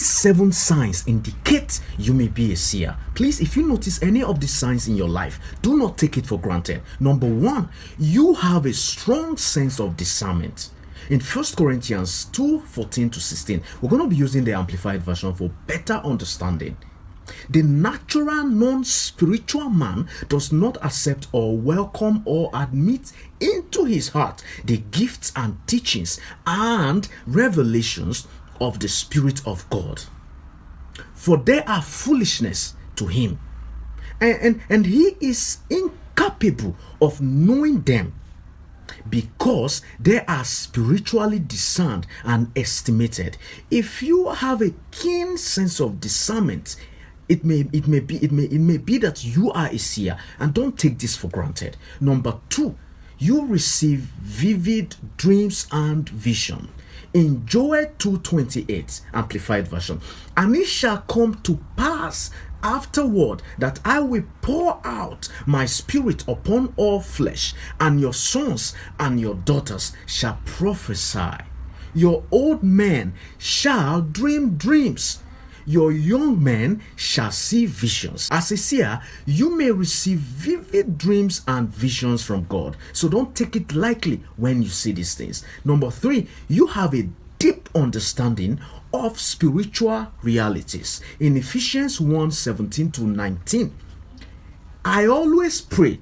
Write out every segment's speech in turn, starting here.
These 7 signs indicate you may be a seer. Please, if you notice any of these signs in your life, do not take it for granted. Number 1, you have a strong sense of discernment. In 1 Corinthians 2:14-16, we're going to be using the Amplified Version for better understanding. The natural non-spiritual man does not accept or welcome or admit into his heart the gifts and teachings and revelations of the Spirit of God, for they are foolishness to him, and he is incapable of knowing them, because they are spiritually discerned and estimated. If you have a keen sense of discernment, it may be that you are a seer, and don't take this for granted. Number 2, you receive vivid dreams and vision. In Joel 2:28, Amplified Version, and it shall come to pass afterward that I will pour out my spirit upon all flesh, and your sons and your daughters shall prophesy. Your old men shall dream dreams. Your young men shall see visions. As a seer, you may receive vivid dreams and visions from God. So don't take it lightly when you see these things. Number 3, you have a deep understanding of spiritual realities. In Ephesians 1:17-19, I always pray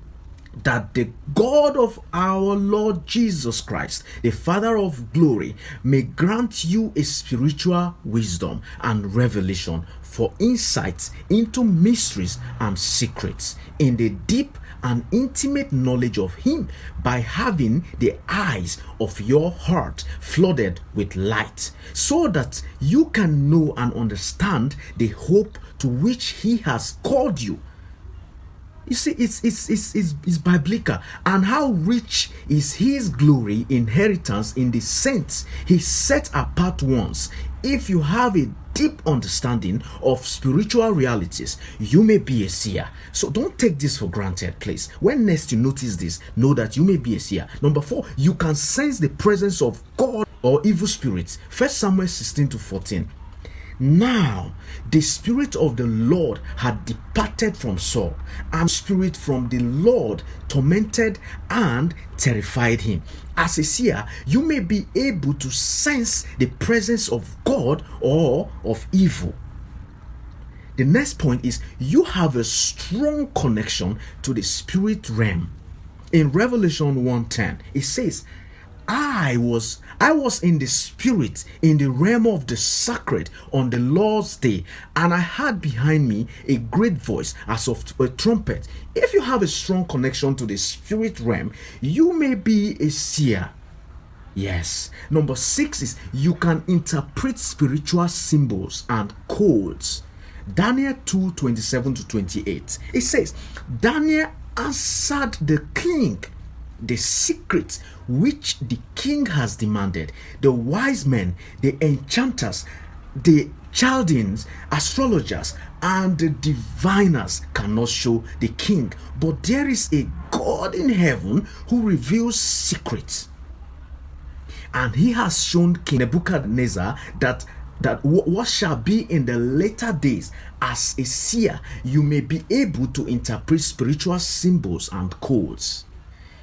that the God of our Lord Jesus Christ, the Father of glory, may grant you a spiritual wisdom and revelation for insights into mysteries and secrets, in the deep and intimate knowledge of him, by having the eyes of your heart flooded with light, so that you can know and understand the hope to which he has called you. You see, it's biblical. And how rich is his glory inheritance in the saints, his set apart ones. If you have a deep understanding of spiritual realities, you may be a seer. So don't take this for granted, please. When next you notice this, know that you may be a seer. Number 4, you can sense the presence of God or evil spirits. 1 Samuel 16-14. Now the spirit of the Lord had departed from Saul, and spirit from the Lord tormented and terrified him. As a seer, you may be able to sense the presence of God or of evil. The next point is you have a strong connection to the spirit realm. In Revelation 1:10, it says, I was in the spirit in the realm of the sacred on the Lord's day, and I heard behind me a great voice as of a trumpet. If you have a strong connection to the spirit realm, you may be a seer. Yes. Number 6 is you can interpret spiritual symbols and codes. Daniel 2:27-28. It says, Daniel answered the king the secret which the king has demanded. The wise men, the enchanters, the Chaldeans, astrologers, and the diviners cannot show the king, but there is a God in heaven who reveals secrets. And he has shown King Nebuchadnezzar that what shall be in the later days. As a seer, you may be able to interpret spiritual symbols and codes.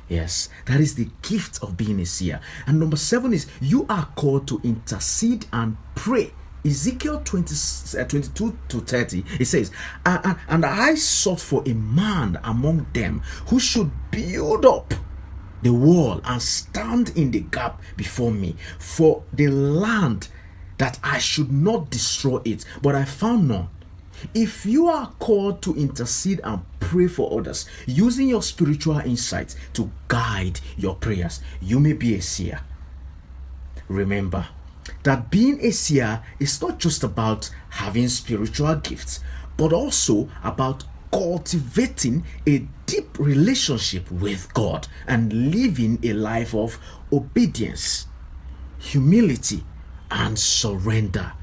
Yes, that is the gift of being a seer. And number 7 is you are called to intercede and pray. Ezekiel 22-30, it says, and I sought for a man among them who should build up the wall and stand in the gap before me for the land, that I should not destroy it, but I found none. If you are called to intercede and pray for others, using your spiritual insight to guide your prayers, you may be a seer. Remember that being a seer is not just about having spiritual gifts, but also about cultivating a deep relationship with God and living a life of obedience, humility, and surrender.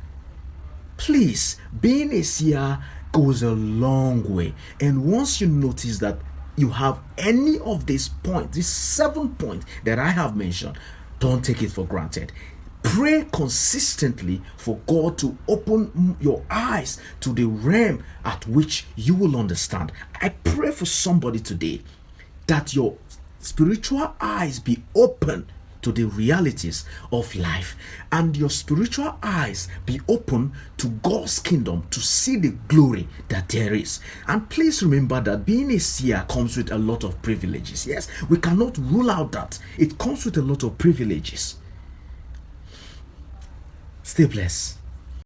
Please, being a seer goes a long way. And once you notice that you have any of these points, these 7 points that I have mentioned, don't take it for granted. Pray consistently for God to open your eyes to the realm at which you will understand. I pray for somebody today that your spiritual eyes be open to the realities of life, and your spiritual eyes be open to God's kingdom to see the glory that there is. And please remember that being a seer comes with a lot of privileges. Yes, we cannot rule out that it comes with a lot of privileges. Stay blessed.